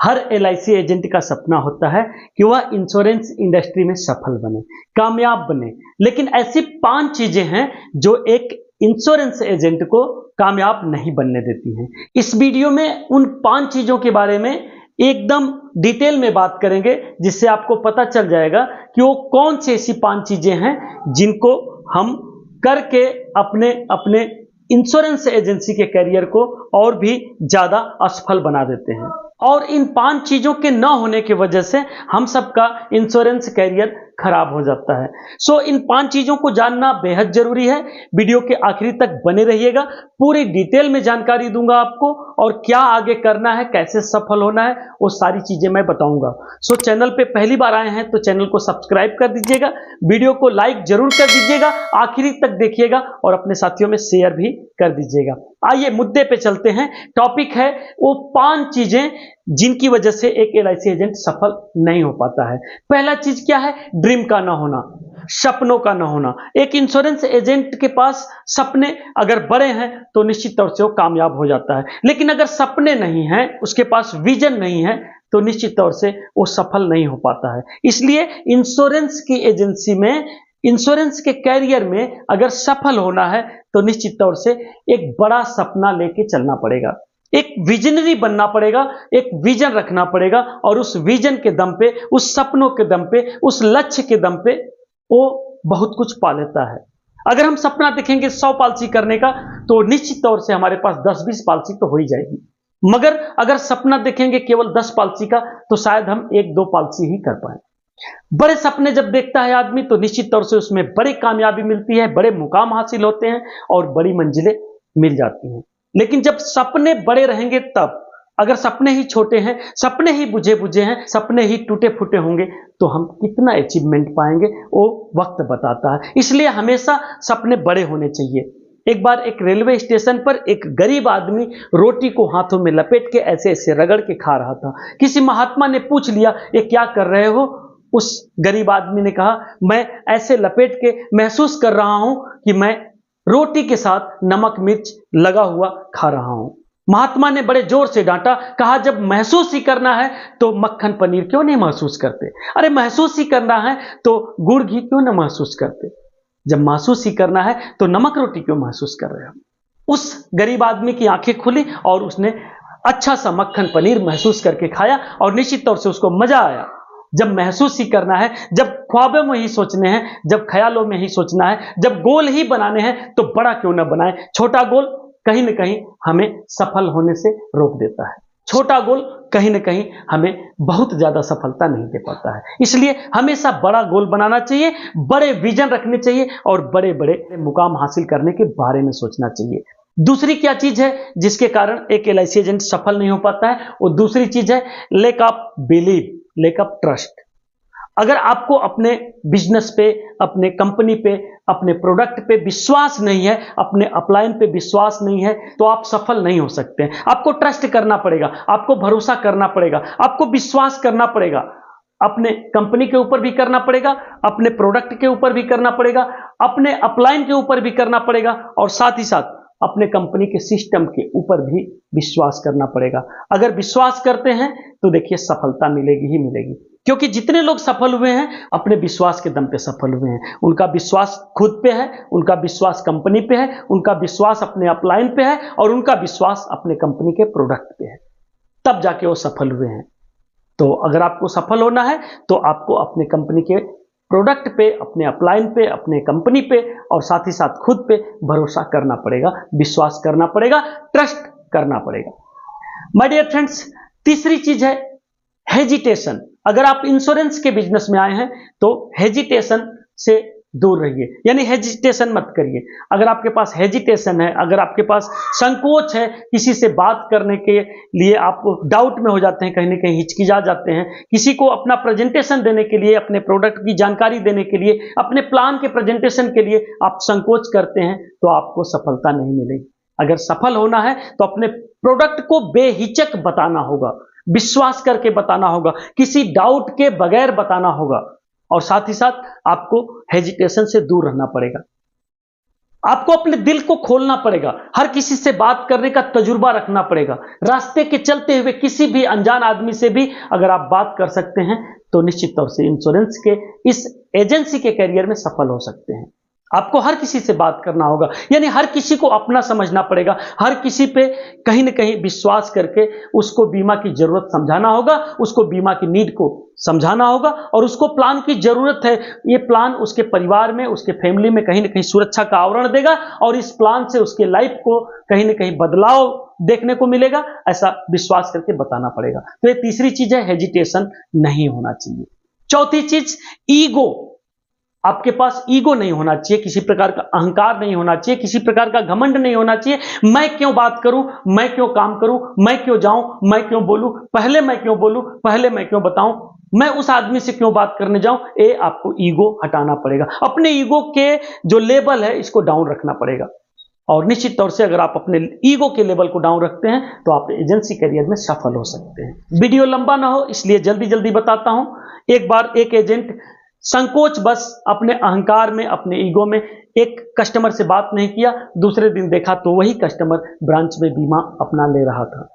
हर LIC agent का सपना होता है कि वह इंश्योरेंस इंडस्ट्री में सफल बने, कामयाब बने। लेकिन ऐसी 5 चीजें हैं जो एक इंश्योरेंस एजेंट को कामयाब नहीं बनने देती हैं। इस वीडियो में उन 5 चीजों के बारे में एकदम डिटेल में बात करेंगे, जिससे आपको पता चल जाएगा कि वो कौन सी ऐसी 5 चीजें हैं जिनको हम करके अपने अपने इंश्योरेंस एजेंसी के करियर को और भी ज्यादा असफल बना देते हैं। और इन 5 चीजों के न होने की वजह से हम सबका इंश्योरेंस करियर खराब हो जाता है। सो इन 5 चीजों को जानना बेहद जरूरी है। वीडियो के आखिरी तक बने रहिएगा, पूरी डिटेल में जानकारी दूंगा आपको, और क्या आगे करना है, कैसे सफल होना है, वो सारी चीजें मैं बताऊंगा। सो चैनल पे पहली बार आए हैं तो चैनल को सब्सक्राइब कर दीजिएगा, वीडियो को लाइक जरूर कर दीजिएगा, आखिरी तक देखिएगा और अपने साथियों में शेयर भी कर दीजिएगा। आइए मुद्दे पे चलते हैं। टॉपिक है वो 5 चीजें जिनकी वजह से एक LIC एजेंट सफल नहीं हो पाता है। पहला चीज क्या है? ड्रीम का ना होना, सपनों का ना होना। एक इंश्योरेंस एजेंट के पास सपने अगर बड़े हैं तो निश्चित तौर से वो कामयाब हो जाता है, लेकिन अगर सपने नहीं हैं, उसके पास विजन नहीं है, तो निश्चित तौर से वो सफल नहीं हो पाता है। इसलिए इंश्योरेंस की एजेंसी में, इंश्योरेंस के कैरियर में अगर सफल होना है तो निश्चित तौर से एक बड़ा सपना लेके चलना पड़ेगा, एक विजनरी बनना पड़ेगा, एक विजन रखना पड़ेगा, और उस विजन के दम पे, उस सपनों के दम पे, उस लक्ष्य के दम पे वो बहुत कुछ पा लेता है। अगर हम सपना देखेंगे 100 पॉलिसी करने का, तो निश्चित तौर से हमारे पास 10-20 पॉलिसी तो हो ही जाएगी। मगर अगर सपना देखेंगे केवल 10 पॉलिसी का, तो शायद हम 1-2 पॉलिसी ही कर पाए। बड़े सपने जब देखता है आदमी, तो निश्चित तौर से उसमें बड़ी कामयाबी मिलती है, बड़े मुकाम हासिल होते हैं और बड़ी मंजिलें मिल जाती हैं। लेकिन जब सपने बड़े रहेंगे तब, अगर सपने ही छोटे हैं, सपने ही बुझे बुझे हैं, सपने ही टूटे फूटे होंगे, तो हम कितना अचीवमेंट पाएंगे वो वक्त बताता है। इसलिए हमेशा सपने बड़े होने चाहिए। एक बार एक रेलवे स्टेशन पर एक गरीब आदमी रोटी को हाथों में लपेट के ऐसे ऐसे रगड़ के खा रहा था। किसी महात्मा ने पूछ लिया, ये क्या कर रहे हो? उस गरीब आदमी ने कहा, मैं ऐसे लपेट के महसूस कर रहा हूं कि मैं रोटी के साथ नमक मिर्च लगा हुआ खा रहा हूं। महात्मा ने बड़े जोर से डांटा, कहा, जब महसूस ही करना है तो मक्खन पनीर क्यों नहीं महसूस करते? अरे महसूस ही करना है तो गुड़ घी क्यों ना महसूस करते? जब महसूस ही करना है तो नमक रोटी क्यों महसूस कर रहे हो? उस गरीब आदमी की आंखें खुली और उसने अच्छा सा मक्खन पनीर महसूस करके खाया, और निश्चित तौर से उसको मजा आया। जब महसूस ही करना है, जब ख्वाबों में ही सोचने हैं, जब ख्यालों में ही सोचना है, जब गोल ही बनाने हैं, तो बड़ा क्यों ना बनाए? छोटा गोल कहीं ना कहीं हमें सफल होने से रोक देता है। छोटा गोल कहीं ना कहीं हमें बहुत ज्यादा सफलता नहीं दे पाता है। इसलिए हमेशा बड़ा गोल बनाना चाहिए, बड़े विजन रखने चाहिए और बड़े बड़े मुकाम हासिल करने के बारे में सोचना चाहिए। दूसरी क्या चीज है जिसके कारण एक LIC एजेंट सफल नहीं हो पाता है? वो दूसरी चीज है lack of believe, lack of trust. अगर आपको अपने बिजनेस पे, अपने कंपनी पे, अपने प्रोडक्ट पे विश्वास नहीं है, अपने अपलाइन पे विश्वास नहीं है, तो आप सफल नहीं हो सकते। आपको ट्रस्ट करना पड़ेगा, आपको भरोसा करना पड़ेगा, आपको विश्वास करना पड़ेगा। अपने कंपनी के ऊपर भी करना पड़ेगा, अपने प्रोडक्ट के ऊपर भी करना पड़ेगा, अपने अपलाइन के ऊपर भी करना पड़ेगा, और साथ ही साथ अपने कंपनी के सिस्टम के ऊपर भी विश्वास करना पड़ेगा। अगर विश्वास करते हैं तो देखिए सफलता मिलेगी ही मिलेगी, क्योंकि जितने लोग सफल हुए हैं अपने विश्वास के दम पे सफल हुए हैं। उनका विश्वास खुद पे है, उनका विश्वास कंपनी पे है, उनका विश्वास अपने अपलाइन पे है, और उनका विश्वास अपने कंपनी के प्रोडक्ट पे है, तब जाके वो सफल हुए हैं। तो अगर आपको सफल होना है तो आपको अपने कंपनी के प्रोडक्ट पे, अपने अपलाइन पे, अपने कंपनी पे और साथ ही साथ खुद पे भरोसा करना पड़ेगा, विश्वास करना पड़ेगा, ट्रस्ट करना पड़ेगा। माय डियर फ्रेंड्स, तीसरी चीज है हेजिटेशन। अगर आप इंश्योरेंस के बिजनेस में आए हैं तो हेजिटेशन से दूर रहिए, यानी हेजिटेशन मत करिए। अगर आपके पास हेजिटेशन है, अगर आपके पास संकोच है, किसी से बात करने के लिए आप डाउट में हो जाते हैं, कहीं ना कहीं हिचकिचा जाते हैं, किसी को अपना प्रेजेंटेशन देने के लिए, अपने प्रोडक्ट की जानकारी देने के लिए, अपने प्लान के प्रेजेंटेशन के लिए आप संकोच करते हैं, तो आपको सफलता नहीं मिलेगी। अगर सफल होना है तो अपने प्रोडक्ट को बेहिचक बताना होगा, विश्वास करके बताना होगा, किसी डाउट के बगैर बताना होगा, और साथ ही साथ आपको हेजिटेशन से दूर रहना पड़ेगा। आपको अपने दिल को खोलना पड़ेगा, हर किसी से बात करने का तजुर्बा रखना पड़ेगा। रास्ते के चलते हुए किसी भी अनजान आदमी से भी अगर आप बात कर सकते हैं तो निश्चित तौर से इंश्योरेंस के इस एजेंसी के करियर में सफल हो सकते हैं। आपको हर किसी से बात करना होगा, यानी हर किसी को अपना समझना पड़ेगा, हर किसी पे कहीं ना कहीं विश्वास करके उसको बीमा की जरूरत समझाना होगा, उसको बीमा की नीड को समझाना होगा और उसको प्लान की जरूरत है। ये प्लान उसके परिवार में, उसके फैमिली में कहीं ना कहीं सुरक्षा का आवरण देगा और इस प्लान से उसके लाइफ को कहीं ना कहीं बदलाव देखने को मिलेगा, ऐसा विश्वास करके बताना पड़ेगा। तो ये तीसरी चीज है, हेजिटेशन नहीं होना चाहिए। चौथी चीज, ईगो। आपके पास ईगो नहीं होना चाहिए, किसी प्रकार का अहंकार नहीं होना चाहिए, किसी प्रकार का घमंड नहीं होना चाहिए। मैं क्यों बात करूं, मैं क्यों काम करूं, मैं क्यों जाऊं, मैं क्यों बोलूं, पहले मैं क्यों बोलूं, पहले मैं क्यों बताऊं, मैं उस आदमी से क्यों बात करने जाऊं। ये आपको ईगो हटाना पड़ेगा। अपने ईगो के जो लेवल है इसको डाउन रखना पड़ेगा और निश्चित तौर से अगर आप अपने ईगो के लेवल को डाउन रखते हैं तो आप एजेंसी करियर में सफल हो सकते हैं। वीडियो लंबा ना हो इसलिए जल्दी जल्दी बताता हूं। एक बार एक एजेंट संकोच बस अपने अहंकार में, अपने ईगो में एक कस्टमर से बात नहीं किया, दूसरे दिन देखा तो वही कस्टमर ब्रांच में बीमा अपना ले रहा था।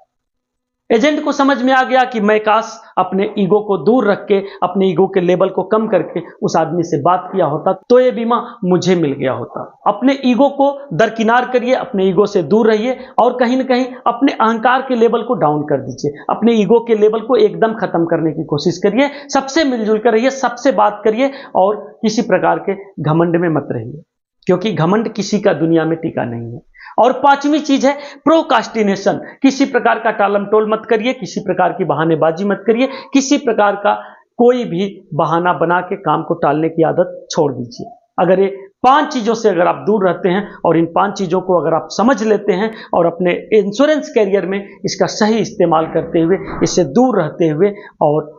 एजेंट को समझ में आ गया कि मैं काश अपने ईगो को दूर रख के, अपने ईगो के लेवल को कम करके उस आदमी से बात किया होता तो ये बीमा मुझे मिल गया होता। अपने ईगो को दरकिनार करिए, अपने ईगो से दूर रहिए और कहीं ना कहीं अपने अहंकार के लेवल को डाउन कर दीजिए। अपने ईगो के लेवल को एकदम खत्म करने की कोशिश करिए, सबसे मिलजुल कर रहिए, सबसे बात करिए और किसी प्रकार के घमंड में मत रहिए, क्योंकि घमंड किसी का दुनिया में टिका नहीं है। और पांचवी चीज है प्रोकास्टिनेशन। किसी प्रकार का टालम टोल मत करिए, किसी प्रकार की बहानेबाजी मत करिए, किसी प्रकार का कोई भी बहाना बना के काम को टालने की आदत छोड़ दीजिए। अगर ये 5 चीजों से अगर आप दूर रहते हैं और इन 5 चीजों को अगर आप समझ लेते हैं और अपने इंश्योरेंस कैरियर में इसका सही इस्तेमाल करते हुए, इससे दूर रहते हुए और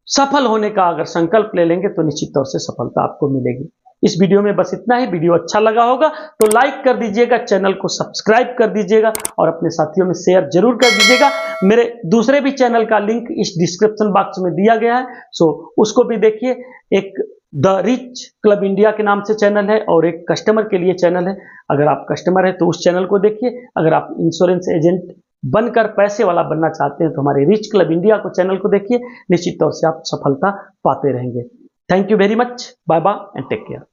सफल होने का अगर संकल्प ले लेंगे तो निश्चित तौर से सफलता आपको मिलेगी। इस वीडियो में बस इतना ही। वीडियो अच्छा लगा होगा तो लाइक कर दीजिएगा, चैनल को सब्सक्राइब कर दीजिएगा और अपने साथियों में शेयर जरूर कर दीजिएगा। मेरे दूसरे भी चैनल का लिंक इस डिस्क्रिप्शन बॉक्स में दिया गया है, सो उसको भी देखिए। एक द रिच क्लब इंडिया के नाम से चैनल है और एक कस्टमर के लिए चैनल है। अगर आप कस्टमर है तो उस चैनल को देखिए। अगर आप इंश्योरेंस एजेंट बनकर पैसे वाला बनना चाहते हैं तो हमारे रिच क्लब इंडिया को चैनल को देखिए। निश्चित तौर से आप सफलता पाते रहेंगे। Thank you very much. Bye bye and take care.